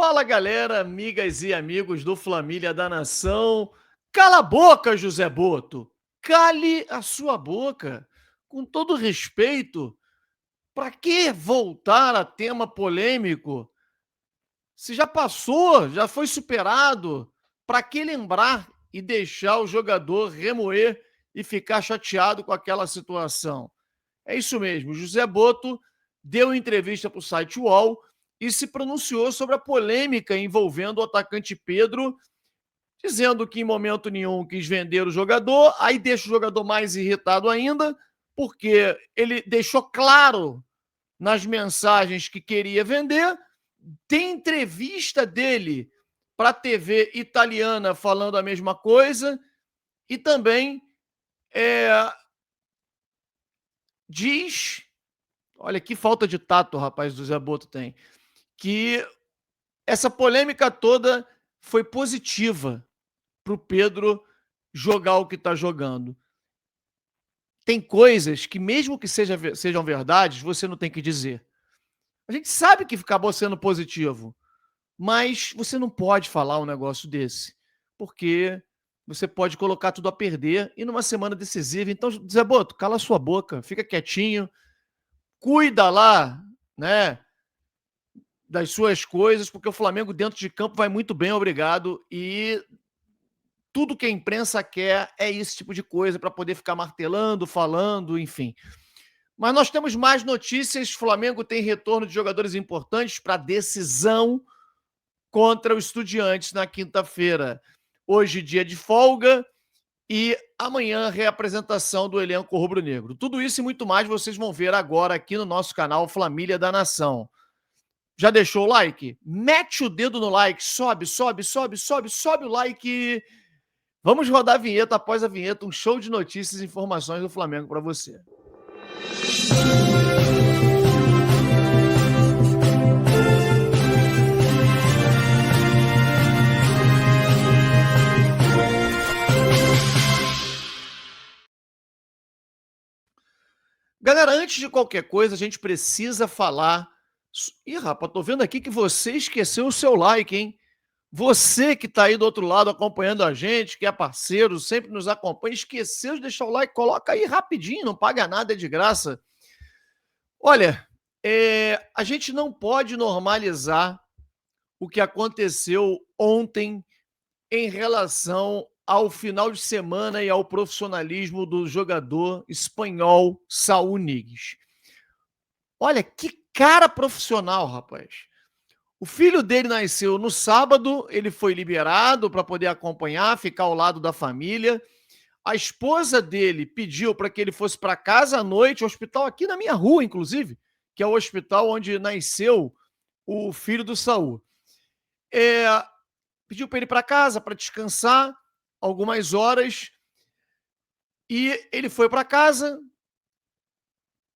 Fala, galera, amigas e amigos do Flamília da Nação. Cala a boca, José Boto. Cale a sua boca. Com todo respeito, para que voltar a tema polêmico? Se já passou, já foi superado, para que lembrar e deixar o jogador remoer e ficar chateado com aquela situação? É isso mesmo. José Boto deu entrevista para o site UOL e se pronunciou sobre a polêmica envolvendo o atacante Pedro, dizendo que em momento nenhum quis vender o jogador, aí deixa o jogador mais irritado ainda, porque ele deixou claro nas mensagens que queria vender. Tem entrevista dele para a TV italiana falando a mesma coisa e também diz, olha que falta de tato, rapaz, do Zé Boto tem, que essa polêmica toda foi positiva para o Pedro jogar o que está jogando. Tem coisas que, mesmo que sejam verdades, você não tem que dizer. A gente sabe que acabou sendo positivo, mas você não pode falar um negócio desse, porque você pode colocar tudo a perder e numa semana decisiva. Então, Zé Boto, cala a sua boca, fica quietinho, cuida lá, né, das suas coisas, porque o Flamengo dentro de campo vai muito bem, obrigado, e tudo que a imprensa quer é esse tipo de coisa para poder ficar martelando, falando, enfim. Mas nós temos mais notícias. O Flamengo tem retorno de jogadores importantes para a decisão contra o Estudiantes na quinta-feira. Hoje, dia de folga, e amanhã, reapresentação do elenco rubro-negro. Tudo isso e muito mais vocês vão ver agora aqui no nosso canal Flamília da Nação. Já deixou o like? Mete o dedo no like, sobe, sobe, sobe, sobe, sobe o like. Vamos rodar a vinheta. Após a vinheta, um show de notícias e informações do Flamengo para você. Galera, antes de qualquer coisa, a gente precisa falar. Ih, rapaz, tô vendo aqui que você esqueceu o seu like, hein? Você que está aí do outro lado acompanhando a gente, que é parceiro, sempre nos acompanha, esqueceu de deixar o like, coloca aí rapidinho, não paga nada, é de graça. Olha, a gente não pode normalizar o que aconteceu ontem em relação ao final de semana e ao profissionalismo do jogador espanhol Saúl Ñíguez. Olha, que cara profissional, rapaz. O filho dele nasceu no sábado, ele foi liberado para poder acompanhar, ficar ao lado da família. A esposa dele pediu para que ele fosse para casa à noite, hospital aqui na minha rua, inclusive, que é o hospital onde nasceu o filho do Saúl. Pediu para ele ir para casa para descansar algumas horas e ele foi para casa.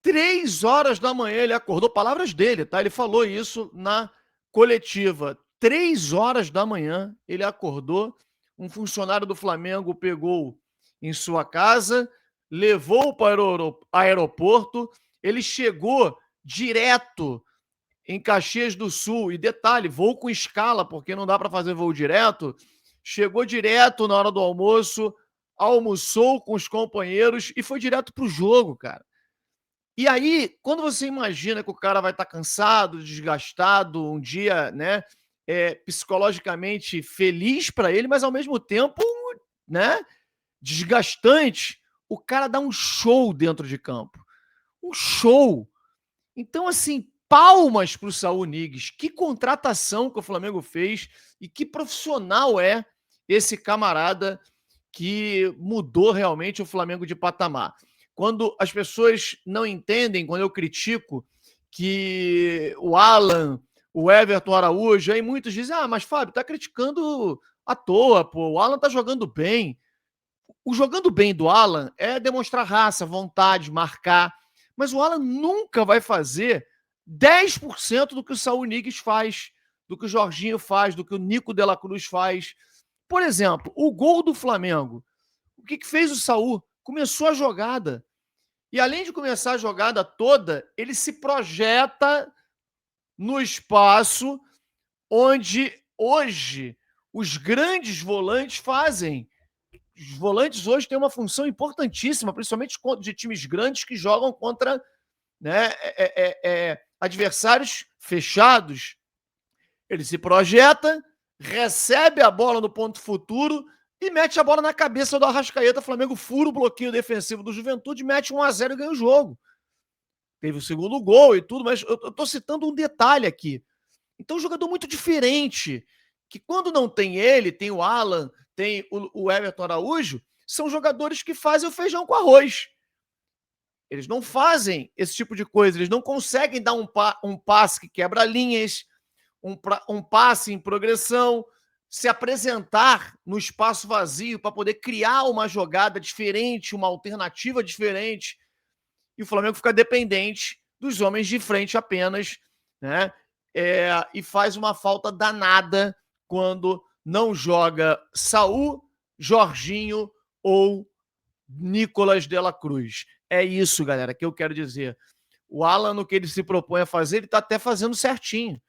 3 horas da manhã ele acordou, palavras dele, tá? Ele falou isso na coletiva. 3 horas da manhã ele acordou, um funcionário do Flamengo pegou em sua casa, levou para o aeroporto, ele chegou direto em Caxias do Sul, e detalhe, voo com escala, porque não dá para fazer voo direto, chegou direto na hora do almoço, almoçou com os companheiros e foi direto para o jogo, cara. E aí, quando você imagina que o cara vai estar cansado, desgastado, um dia, né, psicologicamente feliz para ele, mas ao mesmo tempo, né, desgastante, o cara dá um show dentro de campo. Um show. Então, assim, palmas para o Saúl Ñíguez. Que contratação que o Flamengo fez e que profissional é esse camarada que mudou realmente o Flamengo de patamar. Quando as pessoas não entendem, quando eu critico que o Alan, o Everton Araújo, aí muitos dizem, mas Fábio, tá criticando à toa, pô, o Alan tá jogando bem. O jogando bem do Alan é demonstrar raça, vontade, marcar, mas o Alan nunca vai fazer 10% do que o Saúl Ñíguez faz, do que o Jorginho faz, do que o Nico de la Cruz faz. Por exemplo, o gol do Flamengo. O que fez o Saúl? Começou a jogada. E além de começar a jogada toda, ele se projeta no espaço onde hoje os grandes volantes fazem. Os volantes hoje têm uma função importantíssima, principalmente de times grandes que jogam contra, né, adversários fechados. Ele se projeta, recebe a bola no ponto futuro e mete a bola na cabeça do Arrascaeta. O Flamengo fura o bloqueio defensivo do Juventude, mete 1-0 e ganha o jogo. Teve o segundo gol e tudo, mas eu estou citando um detalhe aqui. Então, um jogador muito diferente, que quando não tem ele, tem o Alan, tem o Everton Araújo, são jogadores que fazem o feijão com arroz. Eles não fazem esse tipo de coisa, eles não conseguem dar um passe que quebra linhas, um passe em progressão, se apresentar no espaço vazio para poder criar uma jogada diferente, uma alternativa diferente, e o Flamengo fica dependente dos homens de frente apenas, né? E faz uma falta danada quando não joga Saul, Jorginho ou Nicolas de la Cruz. É isso, galera, que eu quero dizer. O Alan, no que ele se propõe a fazer, ele está até fazendo certinho.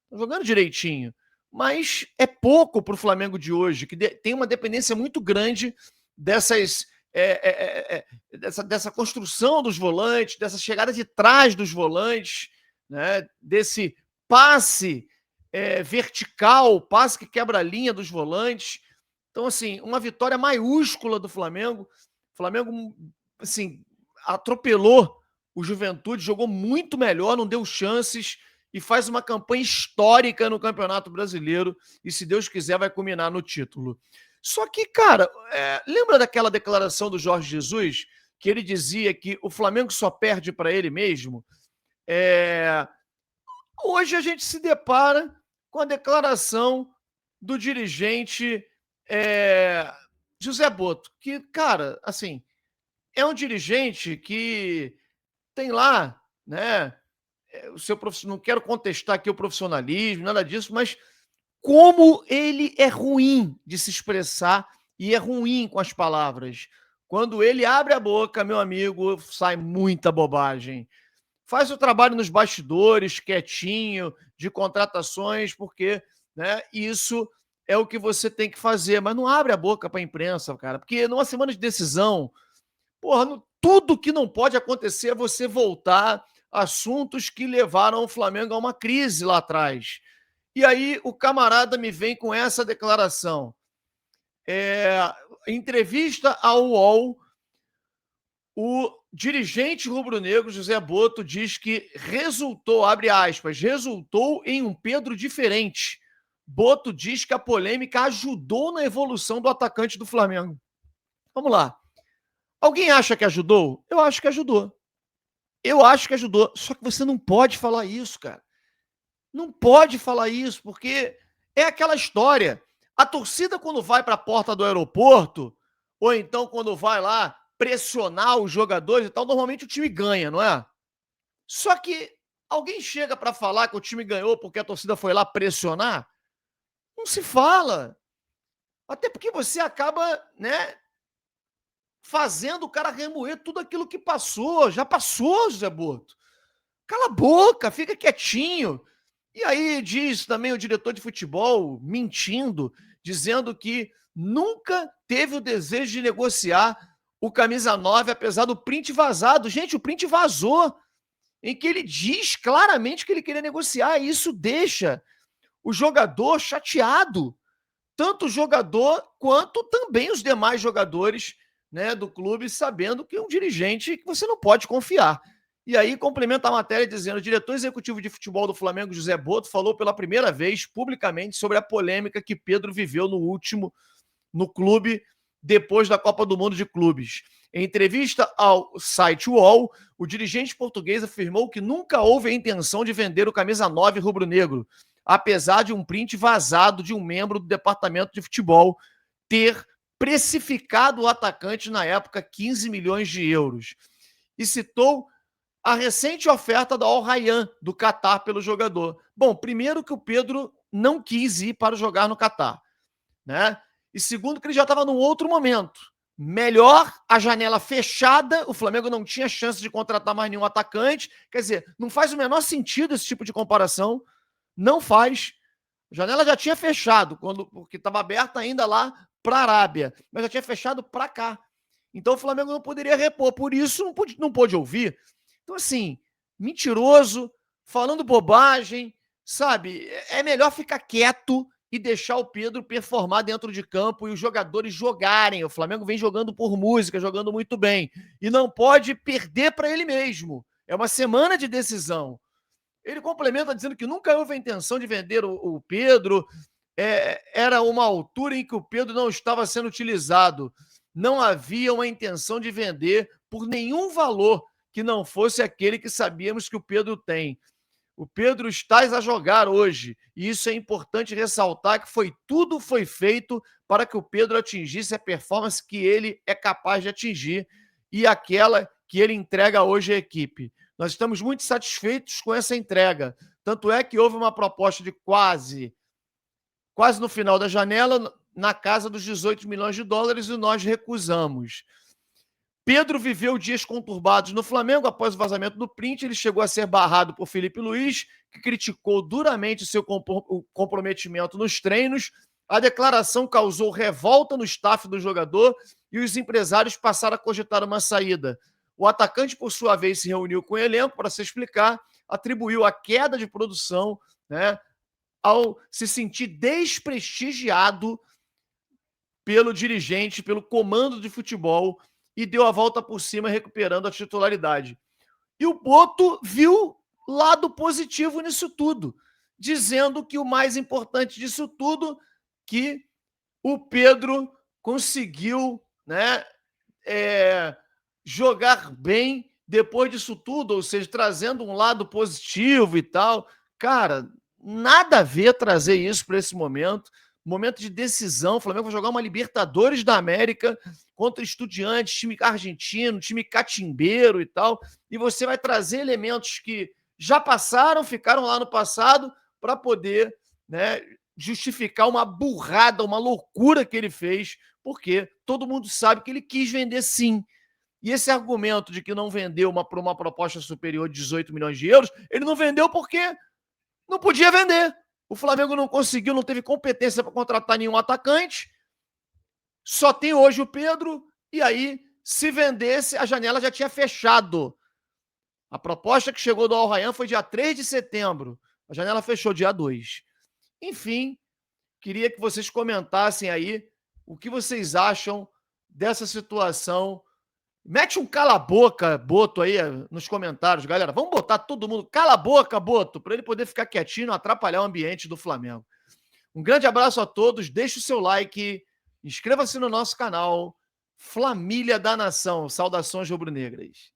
Tá jogando direitinho. Mas é pouco para o Flamengo de hoje, que tem uma dependência muito grande dessas dessa construção dos volantes, dessa chegada de trás dos volantes, né? Desse passe vertical, passe que quebra a linha dos volantes. Então, assim, uma vitória maiúscula do Flamengo. O Flamengo, assim, atropelou o Juventude, jogou muito melhor, não deu chances e faz uma campanha histórica no Campeonato Brasileiro e, se Deus quiser, vai culminar no título. Só que, cara, lembra daquela declaração do Jorge Jesus, que ele dizia que o Flamengo só perde para ele mesmo? Hoje a gente se depara com a declaração do dirigente José Boto, que, cara, assim, é um dirigente que tem lá, né, o seu profissional, não quero contestar aqui o profissionalismo, nada disso, mas como ele é ruim de se expressar e é ruim com as palavras. Quando ele abre a boca, meu amigo, sai muita bobagem. Faz o trabalho nos bastidores, quietinho, de contratações, porque, né, isso é o que você tem que fazer, mas não abre a boca para a imprensa, cara, porque numa semana de decisão, porra, tudo que não pode acontecer é você voltar a assuntos que levaram o Flamengo a uma crise lá atrás. E aí o camarada me vem com essa declaração. Entrevista ao UOL, o dirigente rubro-negro, José Boto, diz que resultou, abre aspas, resultou em um Pedro diferente. Boto diz que a polêmica ajudou na evolução do atacante do Flamengo. Vamos lá. Alguém acha que ajudou? Eu acho que ajudou. Eu acho que ajudou. Só que você não pode falar isso, cara. Não pode falar isso, porque é aquela história. A torcida, quando vai para a porta do aeroporto, ou então quando vai lá pressionar os jogadores e tal, normalmente o time ganha, não é? Só que alguém chega para falar que o time ganhou porque a torcida foi lá pressionar? Não se fala. Até porque você acaba, né, fazendo o cara remoer tudo aquilo que passou. Já passou, José Boto. Cala a boca, fica quietinho. E aí diz também o diretor de futebol, mentindo, dizendo que nunca teve o desejo de negociar o camisa 9, apesar do print vazado. Gente, o print vazou, em que ele diz claramente que ele queria negociar, e isso deixa o jogador chateado. Tanto o jogador quanto também os demais jogadores, né, do clube, sabendo que é um dirigente que você não pode confiar. E aí complementa a matéria dizendo: o diretor executivo de futebol do Flamengo, José Boto, falou pela primeira vez publicamente sobre a polêmica que Pedro viveu no clube depois da Copa do Mundo de Clubes. Em entrevista ao site UOL, o dirigente português afirmou que nunca houve a intenção de vender o camisa 9 rubro-negro, apesar de um print vazado de um membro do departamento de futebol ter precificado o atacante na época 15 milhões de euros. E citou a recente oferta da Al Rayyan, do Catar, pelo jogador. Bom, primeiro que o Pedro não quis ir para jogar no Catar, né? E segundo que ele já estava num outro momento. Melhor a janela fechada, o Flamengo não tinha chance de contratar mais nenhum atacante. Quer dizer, não faz o menor sentido esse tipo de comparação. Não faz. A janela já tinha fechado, porque estava aberta ainda lá para a Arábia, mas já tinha fechado para cá. Então o Flamengo não poderia repor, por isso não pôde ouvir. Então, assim, mentiroso, falando bobagem, sabe? É melhor ficar quieto e deixar o Pedro performar dentro de campo e os jogadores jogarem. O Flamengo vem jogando por música, jogando muito bem. E não pode perder para ele mesmo. É uma semana de decisão. Ele complementa dizendo que nunca houve a intenção de vender o Pedro. Era uma altura em que o Pedro não estava sendo utilizado. Não havia uma intenção de vender por nenhum valor que não fosse aquele que sabíamos que o Pedro tem. O Pedro está a jogar hoje, e isso é importante ressaltar que tudo foi feito para que o Pedro atingisse a performance que ele é capaz de atingir e aquela que ele entrega hoje à equipe. Nós estamos muito satisfeitos com essa entrega. Tanto é que houve uma proposta de quase no final da janela, na casa dos 18 milhões de dólares, e nós recusamos. Pedro viveu dias conturbados no Flamengo após o vazamento do print. Ele chegou a ser barrado por Felipe Luiz, que criticou duramente o seu comprometimento nos treinos. A declaração causou revolta no staff do jogador e os empresários passaram a cogitar uma saída. O atacante, por sua vez, se reuniu com o elenco para se explicar, atribuiu a queda de produção, né, ao se sentir desprestigiado pelo dirigente, pelo comando de futebol, e deu a volta por cima, recuperando a titularidade. E o Boto viu lado positivo nisso tudo, dizendo que o mais importante disso tudo, que o Pedro conseguiu, né, jogar bem depois disso tudo, ou seja, trazendo um lado positivo e tal. Cara, nada a ver trazer isso para esse momento de decisão. O Flamengo vai jogar uma Libertadores da América contra Estudiantes, time argentino, time catimbeiro e tal, e você vai trazer elementos que já passaram, ficaram lá no passado, para poder, né, justificar uma burrada, uma loucura que ele fez, porque todo mundo sabe que ele quis vender sim. E esse argumento de que não vendeu por uma proposta superior de 18 milhões de euros, ele não vendeu porque não podia vender. O Flamengo não conseguiu, não teve competência para contratar nenhum atacante. Só tem hoje o Pedro, e aí, se vendesse, a janela já tinha fechado. A proposta que chegou do Al Rayyan foi dia 3 de setembro. A janela fechou dia 2. Enfim, queria que vocês comentassem aí o que vocês acham dessa situação. Mete um cala a boca, Boto, aí nos comentários, galera. Vamos botar todo mundo. Cala a boca, Boto, para ele poder ficar quietinho e não atrapalhar o ambiente do Flamengo. Um grande abraço a todos. Deixe o seu like. Inscreva-se no nosso canal. Flamília da Nação. Saudações rubro-negras.